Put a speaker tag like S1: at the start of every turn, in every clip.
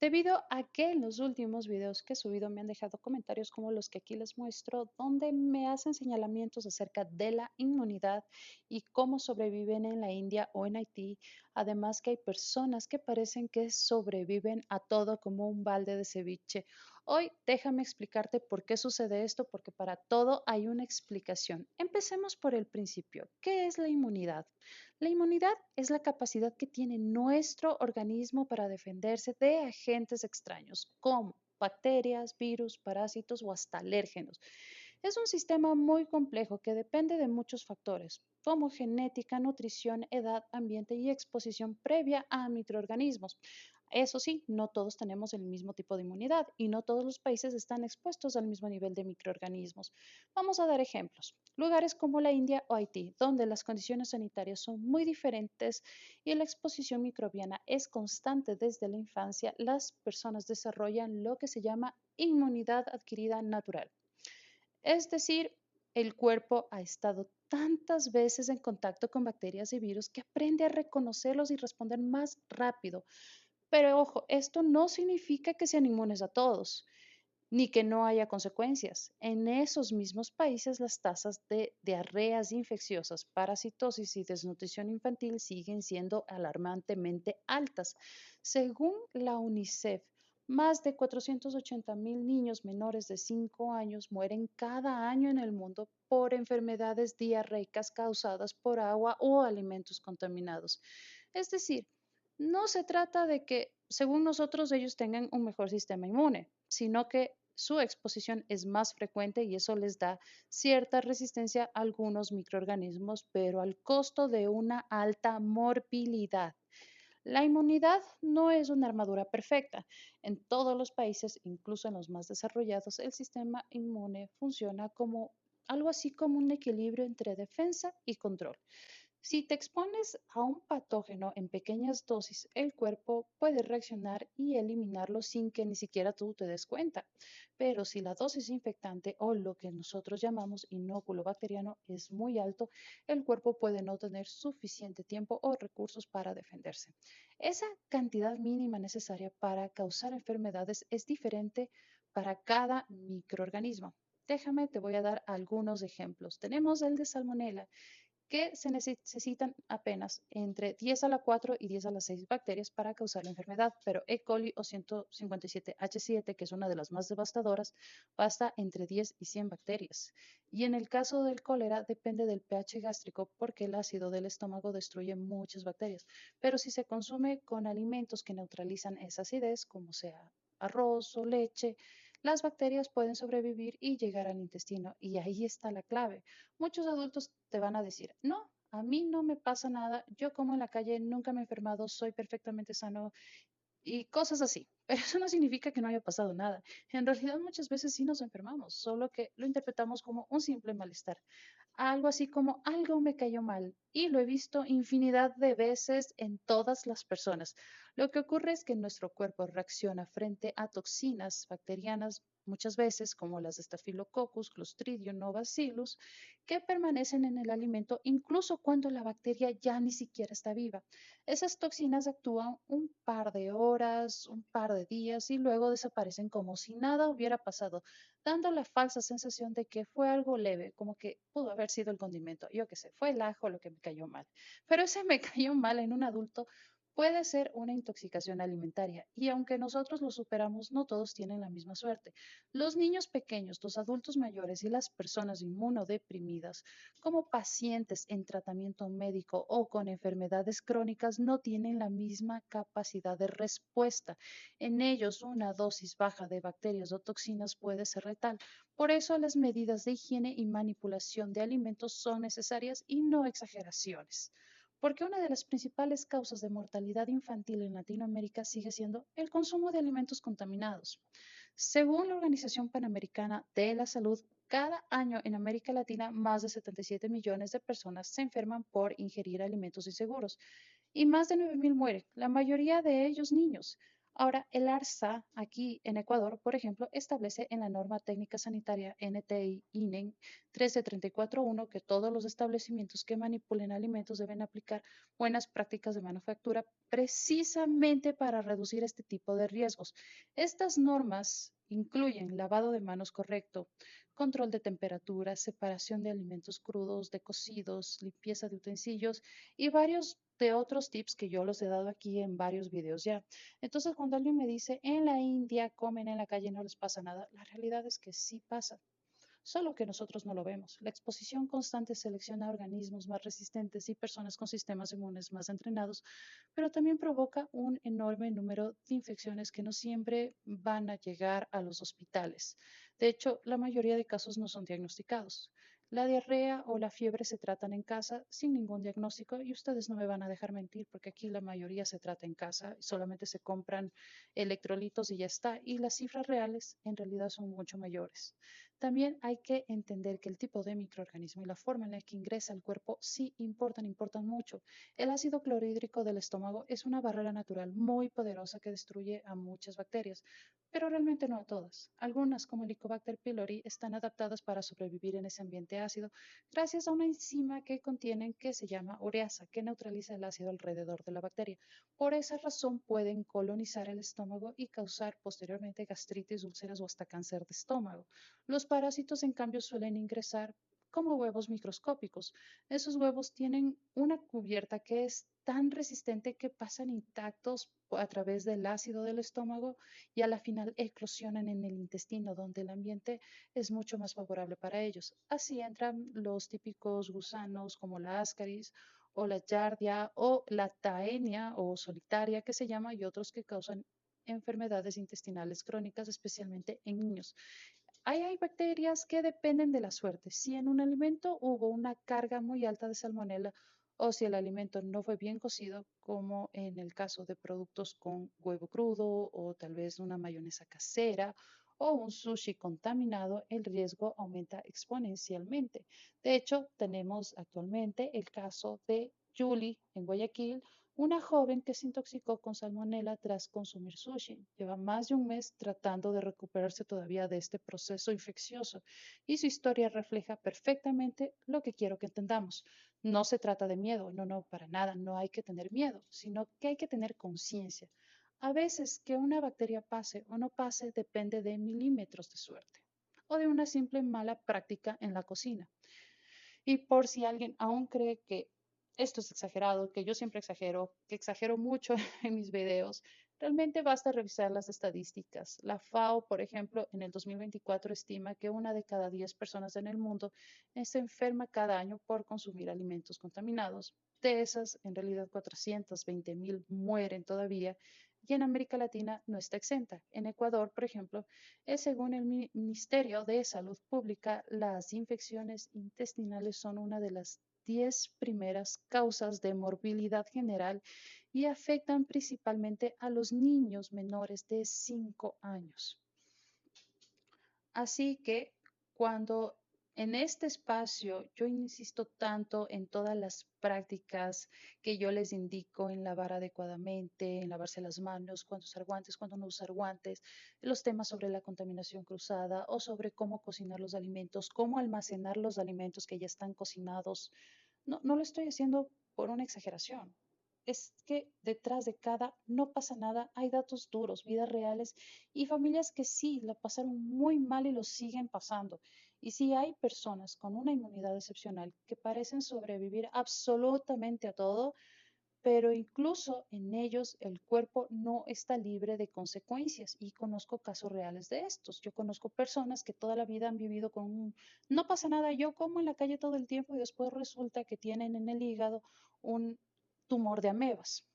S1: debido a que en los últimos videos que he subido me han dejado comentarios como los que aquí les muestro, donde me hacen señalamientos acerca de la inmunidad y cómo sobreviven en la India o en Haití. Además que hay personas que parecen que sobreviven a todo como un balde de ceviche. Hoy déjame explicarte por qué sucede esto, porque para todo hay una explicación. Empecemos por el principio. ¿Qué es la inmunidad? La inmunidad es la capacidad que tiene nuestro organismo para defenderse de agentes extraños, como bacterias, virus, parásitos o hasta alérgenos. Es un sistema muy complejo que depende de muchos factores, como genética, nutrición, edad, ambiente y exposición previa a microorganismos. Eso sí, no todos tenemos el mismo tipo de inmunidad y no todos los países están expuestos al mismo nivel de microorganismos. Vamos a dar ejemplos. Lugares como la India o Haití, donde las condiciones sanitarias son muy diferentes y la exposición microbiana es constante desde la infancia, las personas desarrollan lo que se llama inmunidad adquirida natural. Es decir, el cuerpo ha estado tantas veces en contacto con bacterias y virus que aprende a reconocerlos y responder más rápido. Pero ojo, esto no significa que sean inmunes a todos ni que no haya consecuencias. En esos mismos países, las tasas de diarreas infecciosas, parasitosis y desnutrición infantil siguen siendo alarmantemente altas. Según la UNICEF, más de 480.000 niños menores de 5 años mueren cada año en el mundo por enfermedades diarreicas causadas por agua o alimentos contaminados. Es decir, no se trata de que, según nosotros, ellos tengan un mejor sistema inmune, sino que su exposición es más frecuente y eso les da cierta resistencia a algunos microorganismos, pero al costo de una alta morbilidad. La inmunidad no es una armadura perfecta. En todos los países, incluso en los más desarrollados, el sistema inmune funciona como algo así como un equilibrio entre defensa y control. Si te expones a un patógeno en pequeñas dosis, el cuerpo puede reaccionar y eliminarlo sin que ni siquiera tú te des cuenta. Pero si la dosis infectante o lo que nosotros llamamos inóculo bacteriano es muy alto, el cuerpo puede no tener suficiente tiempo o recursos para defenderse. Esa cantidad mínima necesaria para causar enfermedades es diferente para cada microorganismo. Déjame, te voy a dar algunos ejemplos. Tenemos el de salmonela que se necesitan apenas entre 10 a la 4 y 10 a la 6 bacterias para causar la enfermedad, pero E. coli o 157H7, que es una de las más devastadoras, basta entre 10 y 100 bacterias. Y en el caso del cólera depende del pH gástrico porque el ácido del estómago destruye muchas bacterias, pero si se consume con alimentos que neutralizan esa acidez, como sea arroz o leche, las bacterias pueden sobrevivir y llegar al intestino. Y ahí está la clave. Muchos adultos te van a decir, no, a mí no me pasa nada, yo como en la calle, nunca me he enfermado, soy perfectamente sano y cosas así. Pero eso no significa que no haya pasado nada. En realidad muchas veces sí nos enfermamos, solo que lo interpretamos como un simple malestar. Algo así como algo me cayó mal y lo he visto infinidad de veces en todas las personas. Lo que ocurre es que nuestro cuerpo reacciona frente a toxinas bacterianas muchas veces como las de Staphylococcus, Clostridium o Bacillus, que permanecen en el alimento incluso cuando la bacteria ya ni siquiera está viva. Esas toxinas actúan un par de horas, un par de días y luego desaparecen como si nada hubiera pasado, dando la falsa sensación de que fue algo leve, como que pudo haber sido el condimento, yo qué sé, fue el ajo lo que me cayó mal. Pero ese me cayó mal en un adulto puede ser una intoxicación alimentaria y aunque nosotros lo superamos, no todos tienen la misma suerte. Los niños pequeños, los adultos mayores y las personas inmunodeprimidas, como pacientes en tratamiento médico o con enfermedades crónicas, no tienen la misma capacidad de respuesta. En ellos, una dosis baja de bacterias o toxinas puede ser letal. Por eso, las medidas de higiene y manipulación de alimentos son necesarias y no exageraciones. Porque una de las principales causas de mortalidad infantil en Latinoamérica sigue siendo el consumo de alimentos contaminados. Según la Organización Panamericana de la Salud, cada año en América Latina más de 77 millones de personas se enferman por ingerir alimentos inseguros y más de 9.000 mueren, la mayoría de ellos niños. Ahora, el ARSA aquí en Ecuador, por ejemplo, establece en la norma técnica sanitaria NTI-INEN 13341 que todos los establecimientos que manipulen alimentos deben aplicar buenas prácticas de manufactura precisamente para reducir este tipo de riesgos. Estas normas incluyen lavado de manos correcto, control de temperatura, separación de alimentos crudos, de cocidos, limpieza de utensilios y varios de otros tips que yo los he dado aquí en varios videos ya. Entonces, cuando alguien me dice, en la India comen en la calle y no les pasa nada, la realidad es que sí pasa, solo que nosotros no lo vemos. La exposición constante selecciona organismos más resistentes y personas con sistemas inmunes más entrenados, pero también provoca un enorme número de infecciones que no siempre van a llegar a los hospitales. De hecho, la mayoría de casos no son diagnosticados. La diarrea o la fiebre se tratan en casa sin ningún diagnóstico y ustedes no me van a dejar mentir porque aquí la mayoría se trata en casa, solamente se compran electrolitos y ya está. Y las cifras reales en realidad son mucho mayores. También hay que entender que el tipo de microorganismo y la forma en la que ingresa al cuerpo sí importan mucho. El ácido clorhídrico del estómago es una barrera natural muy poderosa que destruye a muchas bacterias, pero realmente no a todas. Algunas, como el Helicobacter pylori, están adaptadas para sobrevivir en ese ambiente ácido gracias a una enzima que contienen que se llama ureasa, que neutraliza el ácido alrededor de la bacteria. Por esa razón pueden colonizar el estómago y causar posteriormente gastritis, úlceras o hasta cáncer de estómago. Los parásitos, en cambio, suelen ingresar como huevos microscópicos. Esos huevos tienen una cubierta que es tan resistente que pasan intactos a través del ácido del estómago y a la final eclosionan en el intestino, donde el ambiente es mucho más favorable para ellos. Así entran los típicos gusanos como la ascaris o la yardia o la taenia o solitaria que se llama y otros que causan enfermedades intestinales crónicas, especialmente en niños. Hay bacterias que dependen de la suerte. Si en un alimento hubo una carga muy alta de salmonela o si el alimento no fue bien cocido, como en el caso de productos con huevo crudo o tal vez una mayonesa casera o un sushi contaminado, el riesgo aumenta exponencialmente. De hecho, tenemos actualmente el caso de Julie en Guayaquil, una joven que se intoxicó con salmonela tras consumir sushi. Lleva más de un mes tratando de recuperarse todavía de este proceso infeccioso y su historia refleja perfectamente lo que quiero que entendamos. No se trata de miedo, no, no, para nada, no hay que tener miedo, sino que hay que tener conciencia. A veces que una bacteria pase o no pase depende de milímetros de suerte o de una simple mala práctica en la cocina. Y por si alguien aún cree que esto es exagerado, que yo siempre exagero, que exagero mucho en mis videos, realmente basta revisar las estadísticas. La FAO, por ejemplo, en el 2024 estima que una de cada 10 personas en el mundo se enferma cada año por consumir alimentos contaminados. De esas, en realidad 420,000 mueren todavía y en América Latina no está exenta. En Ecuador, por ejemplo, según el Ministerio de Salud Pública, las infecciones intestinales son una de las 10 primeras causas de morbilidad general y afectan principalmente a los niños menores de 5 años. Así que cuando en este espacio yo insisto tanto en todas las prácticas que yo les indico en lavar adecuadamente, en lavarse las manos, cuándo usar guantes, cuándo no usar guantes, los temas sobre la contaminación cruzada o sobre cómo cocinar los alimentos, cómo almacenar los alimentos que ya están cocinados, no lo estoy haciendo por una exageración. Es que detrás de cada no pasa nada, hay datos duros, vidas reales y familias que sí la pasaron muy mal y lo siguen pasando. Y sí hay personas con una inmunidad excepcional que parecen sobrevivir absolutamente a todo, pero incluso en ellos el cuerpo no está libre de consecuencias y conozco casos reales de estos. Yo conozco personas que toda la vida han vivido con un, no pasa nada, yo como en la calle todo el tiempo y después resulta que tienen en el hígado un tumor de amebas.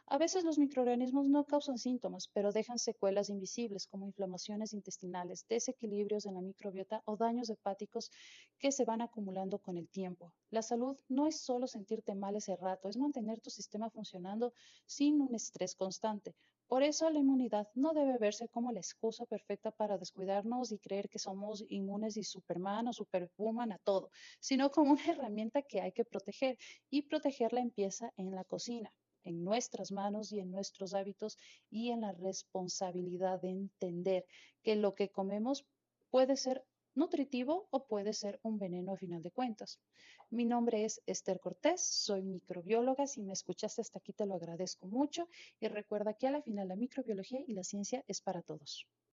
S1: A veces los microorganismos no causan síntomas, pero dejan secuelas invisibles como inflamaciones intestinales, desequilibrios en la microbiota o daños hepáticos que se van acumulando con el tiempo. La salud no es solo sentirte mal ese rato, es mantener tu sistema funcionando sin un estrés constante. Por eso la inmunidad no debe verse como la excusa perfecta para descuidarnos y creer que somos inmunes y Superman o Superwoman a todo, sino como una herramienta que hay que proteger y protegerla empieza en la cocina. en nuestras manos y en nuestros hábitos y en la responsabilidad de entender que lo que comemos puede ser nutritivo o puede ser un veneno a final de cuentas. Mi nombre es Esther Cortés, soy microbióloga. Si me escuchaste hasta aquí, te lo agradezco mucho y recuerda que a la final la microbiología y la ciencia es para todos.